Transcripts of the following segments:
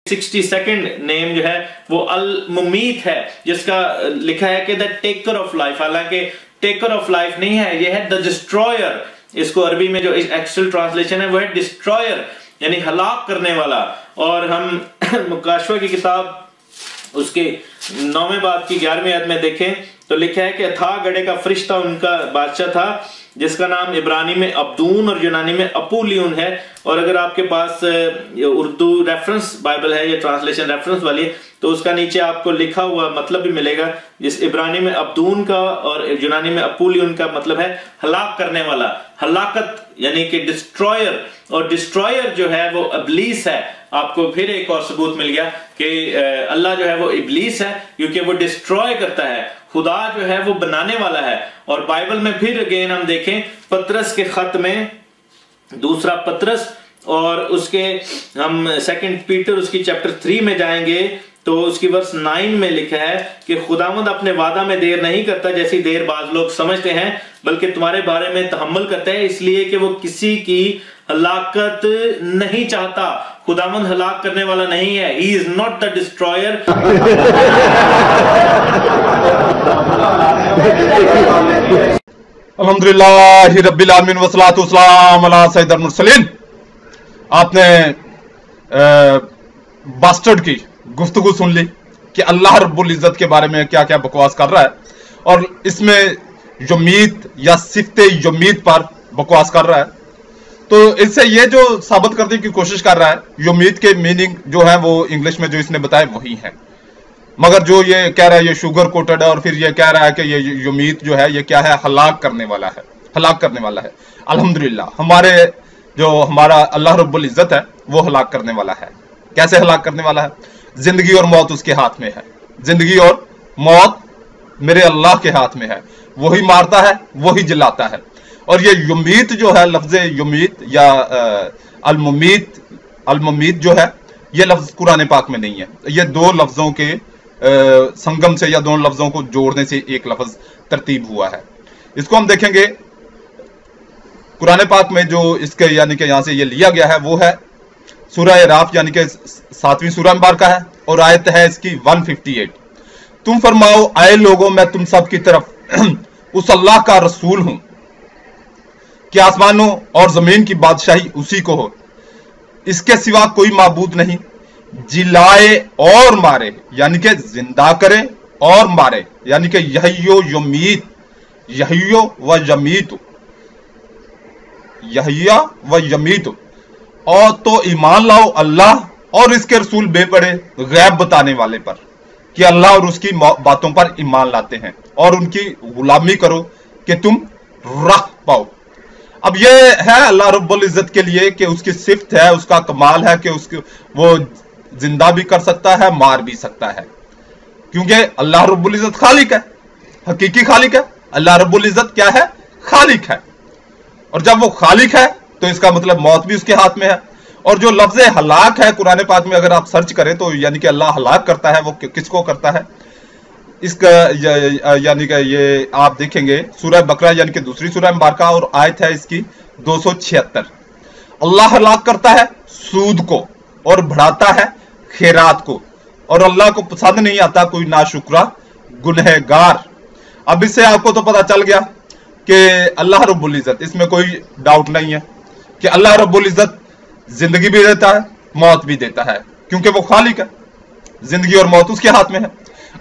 62nd name जो है वो अल-मुमीत है, जिसका लिखा है कि द टेकर ऑफ लाइफ। हालांकि टेकर ऑफ लाइफ नहीं है, ये है द डिस्ट्रॉयर। इसको अरबी में जो एक्चुअल ट्रांसलेशन है वो है डिस्ट्रॉयर, यानी हलाक करने वाला। और हम मुकाशवा की किताब उसके 9वें बाब की 11वीं आयत में देखें तो लिखा है कि अथा गढ़े का फरिश्ता उनका बादशाह था, जिसका नाम इब्रानी में अब्दून और यूनानी में अपूलियन है। और अगर आपके पास उर्दू रेफरेंस बाइबल है, ये ट्रांसलेशन रेफरेंस वाली है, तो उसका नीचे आपको लिखा हुआ मतलब भी मिलेगा। जिस इब्रानी में अब्दून का और यूनानी में अपूलियन का मतलब है हलाक करने वाला, हलाकत यानी कि डिस्ट्रॉयर। और डिस्ट्रॉयर जो है वो इब्लीस है। आपको फिर एक और सबूत मिल गया कि अल्लाह जो है वो इब्लीस है, क्योंकि वो डिस्ट्रॉय करता है। खुदा जो है वो बनाने वाला है। और बाइबल में फिर अगेन हम देखें पतरस के खत में, दूसरा पतरस और उसके हम 2 पीटर उसकी चैप्टर 3 में जाएंगे तो उसकी वर्स 9 में लिखा है कि खुदावंद अपने वादा में देर नहीं करता जैसी देर बाज लोग समझते हैं, बल्कि तुम्हारे बारे में तहम्मुल करता है, इसलिए कि वो किसी की हलाकत नहीं चाहता। खुदावंद हलाक करने वाला नहीं है। He is not the destroyer. अल्हम्दुलिल्लाह रब्बिल आलमीन वस्सलातु वस्सलाम अला सय्यिदिल मुरसलीन। आपने बास्टर्ड की गुफ्तगू सुन ली कि अल्लाह रब्बुल इज्जत के बारे में क्या क्या बकवास कर रहा है, और इसमें यमीत या सिफ्ते यमीत पर बकवास कर रहा है। तो इससे ये जो साबित करने की कोशिश कर रहा है, यमीत के मीनिंग जो है वो इंग्लिश में जो इसने बताया वही है, मगर जो ये कह रहा है ये शुगर कोटेड है, और फिर ये कह रहा है कि ये यमीत जो है ये क्या है, हलाक करने वाला है, हलाक करने वाला है। अल्हम्दुलिल्लाह हमारा अल्लाह रब्बुल इज्जत है वो हलाक करने वाला है। कैसे हलाक करने वाला है? जिंदगी और मौत उसके हाथ में है। जिंदगी और मौत मेरे अल्लाह के हाथ में है। वही मारता है, वही जिलाता है। और ये यमीत जो है, लफ्ज यमीत या अलमुमीत जो है, ये लफ्ज कुरान पाक में नहीं है। ये दो लफ्जों के संगम से या दोनों लफ्जों को जोड़ने से एक लफ्ज तरतीब हुआ है। इसको हम देखेंगे कुरान पाक में जो इसके यानी कि यहां से ये लिया गया है वो है सूरह राफ यानी कि 7वीं सूरह मुबारक है, और आयत है इसकी 158। तुम फरमाओ आए लोगों, मैं तुम सब की तरफ उस अल्लाह का रसूल हूं कि आसमानों और जमीन की बादशाही उसी को हो, इसके सिवा कोई माबूद नहीं। जिलाए और मारे यानी कि जिंदा करे और मारे, यानी कि यहियो यमीत, यहियो व यमीत, यहिया व यमीत। और तो ईमान लाओ अल्लाह और इसके रसूल बेपड़े गैब बताने वाले पर, कि अल्लाह और उसकी बातों पर ईमान लाते हैं, और उनकी गुलामी करो कि तुम राह पाओ। अब ये है अल्लाह रब्बुल इज्जत के लिए कि उसकी सिफ्त है, उसका कमाल है कि उसके वो जिंदा भी कर सकता है, मार भी सकता है, क्योंकि अल्लाह रब्बुल इज्जत खालिक है, हकीकी खालिक है। अल्लाह रब्बुल इज्जत क्या है? खालिक है। और जब वो खालिक है तो इसका मतलब मौत भी उसके हाथ में है। और जो लफ्ज हलाक है कुरान पाक में अगर आप सर्च करें तो यानी कि अल्लाह हलाक करता है, वो किसको करता है? इसका यानी कि ये आप देखेंगे सूरह बकरा यानी कि दूसरी सूरह मुबारक, और आयत है इसकी 276। अल्लाह हलाक करता है सूद को और बढ़ाता है खैरात को, और अल्लाह को पसंद नहीं आता कोई नाशुक्रा गुनहगार। अब इससे आपको तो पता चल गया कि अल्लाह रब्बुल इज्जत, इसमें कोई डाउट नहीं है कि अल्लाह रब्बुल इज्जत जिंदगी भी देता है, मौत भी देता है, क्योंकि वो खालिक है। जिंदगी और मौत उसके हाथ में है।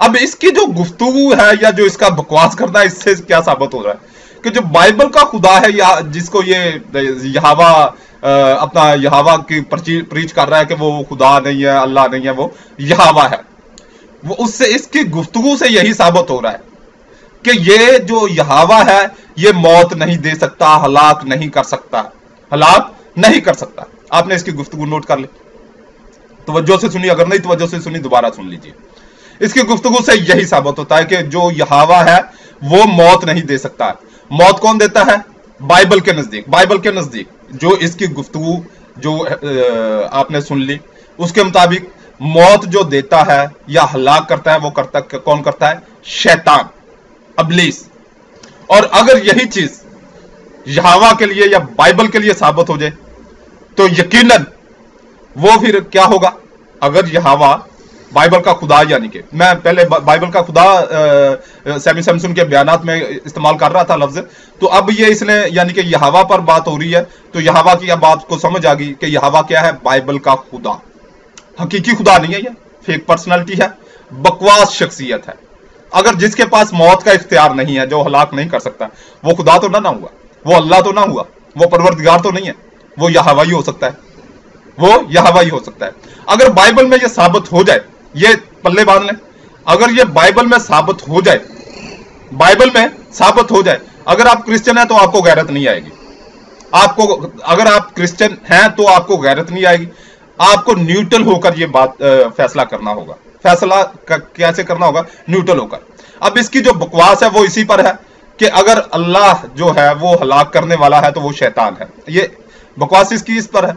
अब इसकी जो गुफ्तगू है या जो इसका बकवास करना है, इससे क्या साबित हो रहा है कि जो बाइबल का खुदा है या जिसको ये यहावा अपना यहावा की प्रीच कर रहा है कि वो खुदा नहीं है, अल्लाह नहीं है, वो यहावा है, वो उससे इसकी गुफ्तगू से यही साबित हो रहा है कि ये जो यहावा है ये मौत नहीं दे सकता, हलाक नहीं कर सकता, हलाक नहीं कर सकता। आपने इसकी गुफ्तगू नोट कर ली, तवज्जो से सुनी, अगर नहीं तवज्जो से सुनी दोबारा सुन लीजिए। इसकी गुफ्तगू से यही साबित होता है कि जो यहावा है वो मौत नहीं दे सकता। मौत कौन देता है? बाइबल के नजदीक जो इसकी गुफ्तगू जो आपने सुन ली उसके मुताबिक मौत जो देता है या हलाक करता है वो कौन करता है? शैतान, इब्लीस। और अगर यही चीज यहोवा के लिए या बाइबल के लिए साबित हो जाए तो यकीनन वो फिर क्या होगा? अगर यहोवा बाइबल का खुदा, यानी कि मैं पहले बाइबल का खुदा सैमी सैमसन के बयानात में इस्तेमाल कर रहा था लफ्ज, तो अब ये इसने यानी कि यहोवा पर बात हो रही है, तो यहोवा की अब आपको समझ आ गई कि यहोवा क्या है, बाइबल का खुदा। हकीकी खुदा नहीं है, ये फेक पर्सनालिटी है, बकवास शख्सियत है। अगर जिसके पास मौत का इख्तियार नहीं है, जो हलाक नहीं कर सकता, वो खुदा तो ना हुआ, वो अल्लाह तो ना हुआ, वो परवरदिगार तो नहीं है, वो यहोवा ही हो सकता है, वो यहोवा ही हो सकता है। अगर बाइबल में ये साबित हो जाए, ये पल्ले बांध लें, अगर ये बाइबल में साबित हो जाए, बाइबल में साबित हो जाए, अगर आप क्रिश्चियन हैं तो आपको गैरत नहीं आएगी, आपको अगर आप क्रिश्चियन हैं तो आपको गैरत नहीं आएगी, आपको न्यूट्रल होकर ये बात फैसला करना होगा। फैसला कैसे करना होगा? न्यूट्रल होकर। अब इसकी जो बकवास है वो इसी पर है कि अगर अल्लाह जो है वो हलाक करने वाला है तो वो शैतान है, ये बकवास इसकी इस पर है।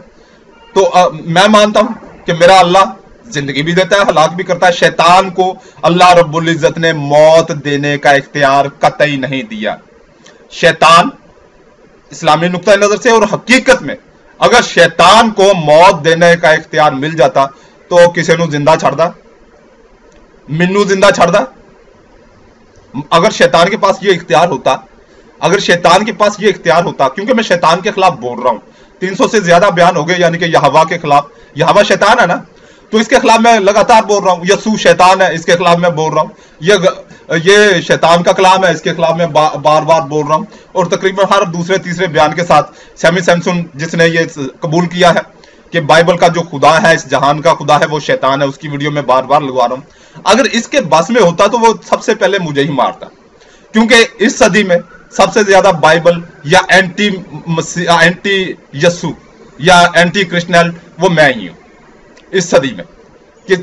तो मैं मानता हूं कि मेरा अल्लाह जिंदगी भी देता है, हलाक भी करता है। शैतान को अल्लाह रब्बुल इज्जत ने मौत देने का इख्तियार कतई नहीं दिया। शैतान इस्लामी नुक्ता नजर से और हकीकत में अगर शैतान को मौत देने का इख्तियार मिल जाता तो किसी को जिंदा छड़दा, मिन्नू जिंदा छड़दा। अगर शैतान के पास ये इख्तियार होता, अगर शैतान के पास ये इख्तियार होता, क्योंकि मैं शैतान के खिलाफ बोल रहा हूं, 300 से ज्यादा बयान हो गए, यानी कि यहोवा के खिलाफ। यहोवा शैतान है ना, तो इसके खिलाफ मैं लगातार बोल रहा हूं। यसू शैतान है, इसके खिलाफ मैं बोल रहा हूं। ये शैतान का कलाम है, इसके खिलाफ मैं बार बार बोल रहा हूं। और तकरीबन हर दूसरे तीसरे बयान के साथ सैमी सैमसन जिसने ये कबूल किया है कि बाइबल का जो खुदा है, इस जहान का खुदा है, वो शैतान है, उसकी वीडियो में बार बार लगवा रहा हूं। अगर इसके बस में होता तो वो सबसे पहले मुझे ही मारता, क्योंकि इस सदी में सबसे ज्यादा बाइबल या एंटी यसू या एंटी क्रिश्चियन वो मैं ही हूं इस सदी में, कि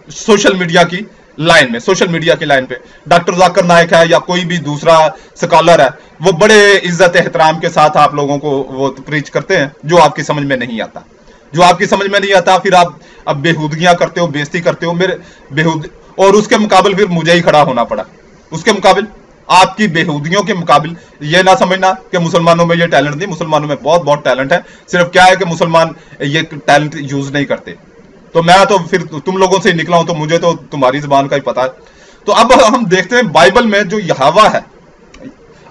सोशल मीडिया की लाइन में, सोशल मीडिया की लाइन पे डॉक्टर जाकिर नाइक है या कोई भी दूसरा स्कॉलर है, वो बड़े इज्जत एहतराम के साथ आप लोगों को वो प्रीच करते हैं जो आपकी समझ में नहीं आता, जो आपकी समझ में नहीं आता। फिर आप अब बेहूदगियां करते हो, बेइज्जती करते हो मेरे बेहूद, और उसके मुकाबले फिर मुझे ही खड़ा होना पड़ा। उसके मुकाबले आपकी बेहूदियों के मुकाबले ये ना समझना कि मुसलमानों में ये टैलेंट नहीं, मुसलमानों में बहुत बहुत टैलेंट है। सिर्फ क्या है कि मुसलमान ये टैलेंट यूज नहीं करते। तो मैं तो फिर तुम लोगों से निकला हूं, तो मुझे तो तुम्हारी जुबान का ही पता है। तो अब हम देखते हैं बाइबल में जो यहोवा है,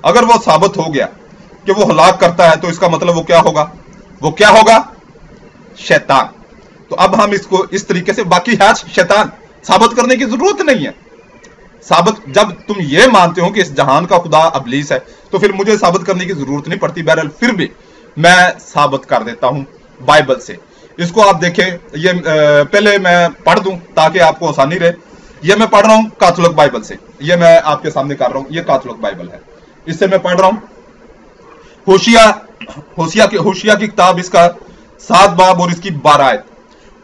अगर वो साबित हो गया कि वो हलाक करता है, तो इसका मतलब वो क्या होगा? वो क्या होगा? शैतान। तो अब हम इसको इस तरीके से, बाकी है शैतान, साबित करने की जरूरत नहीं है। साबित, जब तुम ये मानते हो कि इस जहान का खुदा अबलीस है, तो फिर मुझे साबित करने की जरूरत नहीं पड़ती। बहरहाल फिर भी मैं साबित कर देता हूं बाइबल से। इसको आप देखें, ये पहले मैं पढ़ दूं ताकि आपको आसानी रहे। ये मैं पढ़ रहा हूं कैथोलिक बाइबल से, ये मैं आपके सामने कर रहा हूं, ये कैथोलिक बाइबल है, इससे मैं पढ़ रहा हूं। होशिया की किताब, इसका 7 बाब और इसकी 12 आयत।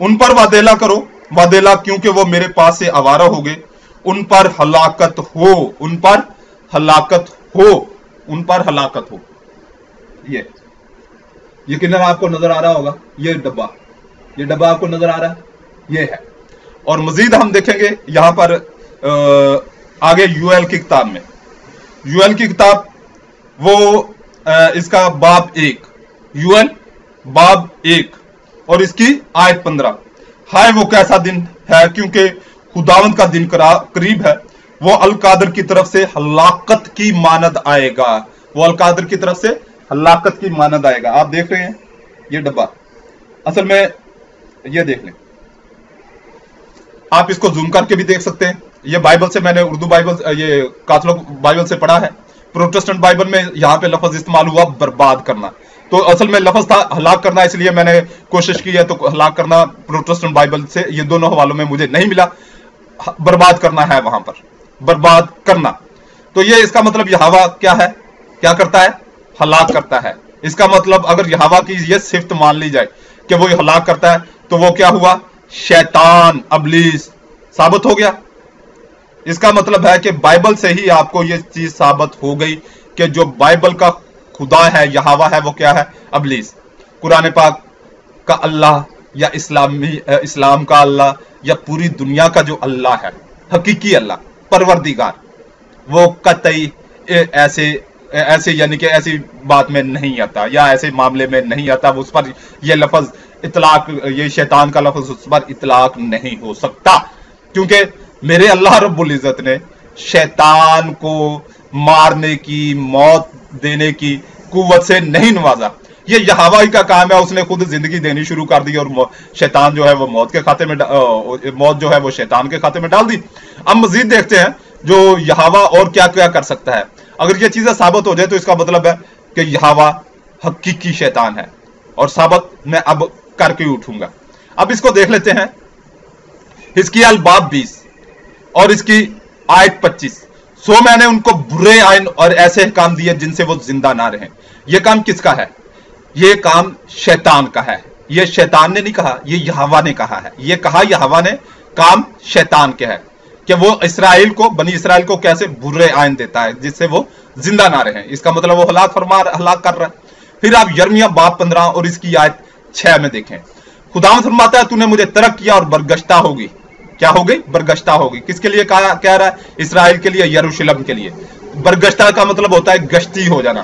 उन पर वादेला करो, वादेला, क्योंकि वो मेरे पास से आवारा हो गए। उन पर हलाकत हो, उन पर हलाकत हो, उन पर हलाकत हो। ये किधर आपको नजर आ रहा होगा? ये डब्बा आपको नजर आ रहा है, ये है। और मजीद हम देखेंगे यहां पर आगे यूएल की किताब में, यूएल की किताब वो इसका बाब 1, यूएल बाब 1 और इसकी आयत 15। हाय वो कैसा दिन है, क्योंकि खुदावंद का दिन करीब है। वो अल कादर की तरफ से हलाकत की मानद आएगा, वो अल कादर की तरफ से हलाकत की मानद आएगा। आप देख रहे हैं ये डब्बा, असल में ये देख लें, आप इसको जूम करके भी देख सकते हैं। ये बाइबल से मैंने उर्दू बाइबल, ये कैथोलिक बाइबल से पढ़ा है। प्रोटेस्टेंट बाइबल में यहां पे लफ्ज इस्तेमाल हुआ बर्बाद करना, तो असल में लफ्ज था हलाक करना, इसलिए मैंने कोशिश की है। तो हलाक करना प्रोटेस्टेंट बाइबल से, ये दोनों हवालों में मुझे नहीं मिला। बर्बाद करना है वहां पर, बर्बाद करना। तो ये इसका मतलब यहोवा क्या है, क्या करता है? हलाक करता है। इसका मतलब अगर यहोवा की ये सिफ्त मान ली जाए कि वो हलाक करता है, तो वो क्या हुआ? शैतान, अबलीस साबित हो गया। इसका मतलब है कि बाइबल से ही आपको ये चीज साबित हो गई कि जो बाइबल का खुदा है, यहोवा है, वो क्या है? अबलीस। कुरान पाक का अल्लाह या इस्लाम का अल्लाह या पूरी दुनिया का जो अल्लाह है, हकीकी अल्लाह, परवरदिगार, वो कतई ऐसे यानी कि ऐसी बात में नहीं आता या ऐसे मामले में नहीं आता। वो उस पर ये लफ्ज اطلاق یہ شیطان کا لفظ اس پر اطلاق نہیں ہو سکتا، کیونکہ میرے اللہ رب العزت نے شیطان کو مارنے کی، موت دینے کی قوت سے نہیں نوازا۔ یہ یہوہ کا کام ہے، اس نے خود زندگی دینی شروع کر دی اور شیطان جو ہے وہ موت کے کھاتے میں موت جو ہے وہ شیطان کے کھاتے میں ڈال دی۔ اب مزید دیکھتے ہیں جو یہوہ اور کیا کیا کر سکتا ہے۔ اگر یہ چیزیں ثابت ہو جائے تو اس کا مطلب ہے کہ یہوہ حقیقی شیطان ہے، اور ثابت میں اب کر کے اٹھوں گا۔ اب اس کو دیکھ لیتے ہیں، حزقیال باب 20 اور اس کی آیت 25۔ سو میں نے ان کو برے آئین اور ایسے کام دیے جن سے وہ زندہ نہ رہیں۔ یہ کام کس کا ہے؟ یہ کام شیطان کا ہے۔ یہ شیطان نے نہیں کہا، یہ یہوہ نے کہا ہے۔ یہ کہا یہوہ نے، کام شیطان کے ہے کہ وہ اسرائیل کو، بنی اسرائیل کو کیسے برے آئین دیتا ہے جس سے وہ زندہ نہ رہیں۔ اس کا مطلب وہ ہلاک کر رہا ہے۔ پھر آپ یرمیہ باب 15 اور اس کی آیت 6 میں دیکھیں، خداوند فرماتا ہے تو نے مجھے ترک کیا اور برگشتہ ہوگی۔ کیا ہو گئی؟ برگشتہ ہوگی۔ کس کے لیے کہہ رہا ہے؟ اسرائیل کے لیے، یروشلم کے لیے۔ برگشتہ کا مطلب ہوتا ہے گشتی ہو جانا۔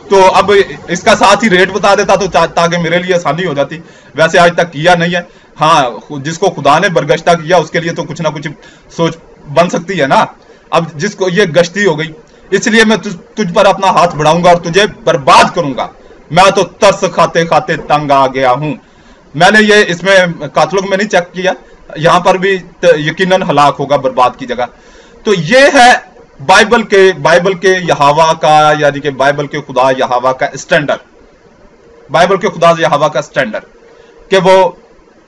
تو اب اس کا ساتھ ہی ریٹ بتا دیتا تو تاکہ میرے لیے آسانی ہو جاتی، ویسے آج تک کیا نہیں ہے۔ ہاں، جس کو خدا نے برگشتہ کیا اس کے لیے تو کچھ نہ کچھ سوچ بن سکتی ہے نا۔ اب جس کو یہ گشتی ہو گئی، اس لیے میں تجھ پر اپنا ہاتھ بڑھاؤں گا اور تجھے برباد کروں گا۔ میں تو ترس کھاتے کھاتے تنگ آ گیا ہوں۔ میں نے یہ اس میں کاتلوگ میں نہیں چیک کیا، یہاں پر بھی یقیناً ہلاک ہوگا برباد کی جگہ۔ تو یہ ہے بائبل کے یہوہ کا، یعنی کہ بائبل کے خدا یہوہ کا اسٹینڈرڈ، بائبل کے خدا یہوہ کا اسٹینڈرڈ، کہ وہ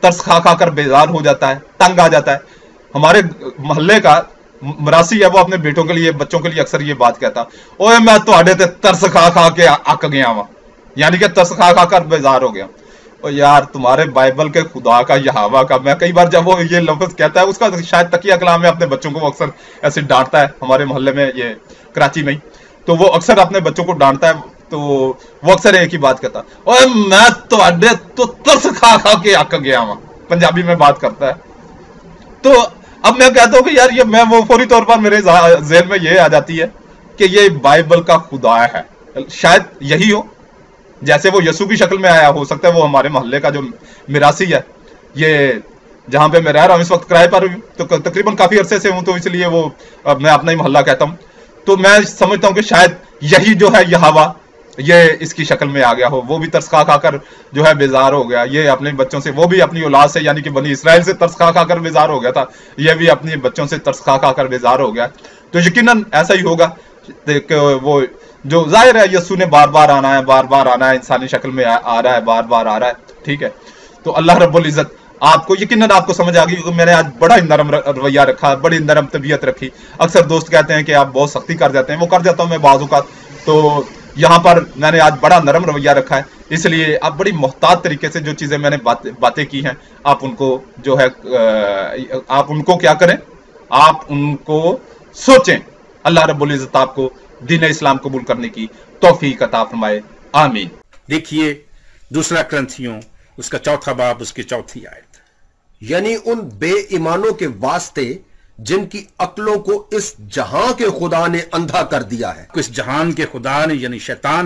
ترس کھا کھا کر بیزار ہو جاتا ہے، تنگ آ جاتا ہے۔ ہمارے محلے کا مراسی ہے، وہ اپنے بیٹوں کے لیے، بچوں کے لیے اکثر یہ بات کہتا، اوے میں تو آڈے تے ترس کھا کھا کے اک گیا ہوں، یعنی کہ ترس کھا کھا کر بیزار ہو گیا۔ اور یار تمہارے بائبل کے خدا کا یہوہ کا، میں کئی بار جب وہ یہ لفظ کہتا ہے، اس کا شاید تقیہ کلام میں اپنے بچوں کو وہ اکثر ایسے ڈانٹتا ہے، ہمارے محلے میں یہ کراچی میں ہی، تو وہ اکثر اپنے بچوں کو ڈانٹتا ہے، تو وہ اکثر ایک ہی بات کہتا، اوے میں تو اڈے تو ترس کھا کھا کے اک گیا ہوں، پنجابی میں بات کرتا ہے۔ تو اب میں کہتا ہوں کہ یار یہ وہ فوری طور پر میرے ذہن میں یہ آ جاتی ہے کہ یہ بائبل کا خدا ہے، شاید یہی ہو، جیسے وہ یسوع کی شکل میں آیا، ہو سکتا ہے وہ ہمارے محلے کا جو میراسی ہے، یہ جہاں پہ میں رہ رہا ہوں اس وقت کرائے پر ہوں، تو تقریباً کافی عرصے سے ہوں، تو اس لیے وہ میں اپنا ہی محلہ کہتا ہوں۔ تو میں سمجھتا ہوں کہ شاید یہی جو ہے یہوہ، یہ اس کی شکل میں آ گیا ہو، وہ بھی ترس کھا کھا کر جو ہے بیزار ہو گیا، یہ اپنے بچوں سے، وہ بھی اپنی اولاد سے یعنی کہ بنی اسرائیل سے ترس کھا کھا کر بیزار ہو گیا تھا، یہ بھی اپنی بچوں سے ترس کھا کھا کر بیزار ہو گیا۔ تو یقیناً ایسا ہی ہوگا کہ وہ جو ظاہر ہے یسوع نے بار بار آنا ہے، بار بار آنا ہے، انسانی شکل میں آ رہا ہے، بار بار آ رہا ہے، ٹھیک ہے۔ تو اللہ رب العزت آپ کو یقیناً آپ کو سمجھ آ گئی کہ میں نے آج بڑا ہی نرم رویہ رکھا، بڑی نرم طبیعت رکھی۔ اکثر دوست کہتے ہیں کہ آپ بہت سختی کر جاتے ہیں، وہ کر جاتا ہوں میں بعض اوقات، تو یہاں پر میں نے آج بڑا نرم رویہ رکھا ہے، اس لیے آپ بڑی محتاط طریقے سے جو چیزیں میں نے باتیں کی ہیں، آپ ان کو جو ہے آپ ان کو کیا کریں، آپ ان کو سوچیں۔ اللہ رب العزت آپ کو دین اسلام قبول کرنے کی توفیق عطا فرمائے، آمین۔ دیکھیے دوسرا کرنتھیوں اس کا 4 باب اس کی 4 آیت، یعنی ان بے ایمانوں کے واسطے جن کی عقلوں کو اس جہاں کے خدا نے اندھا کر دیا ہے۔ اس جہان کے خدا نے یعنی شیطان نے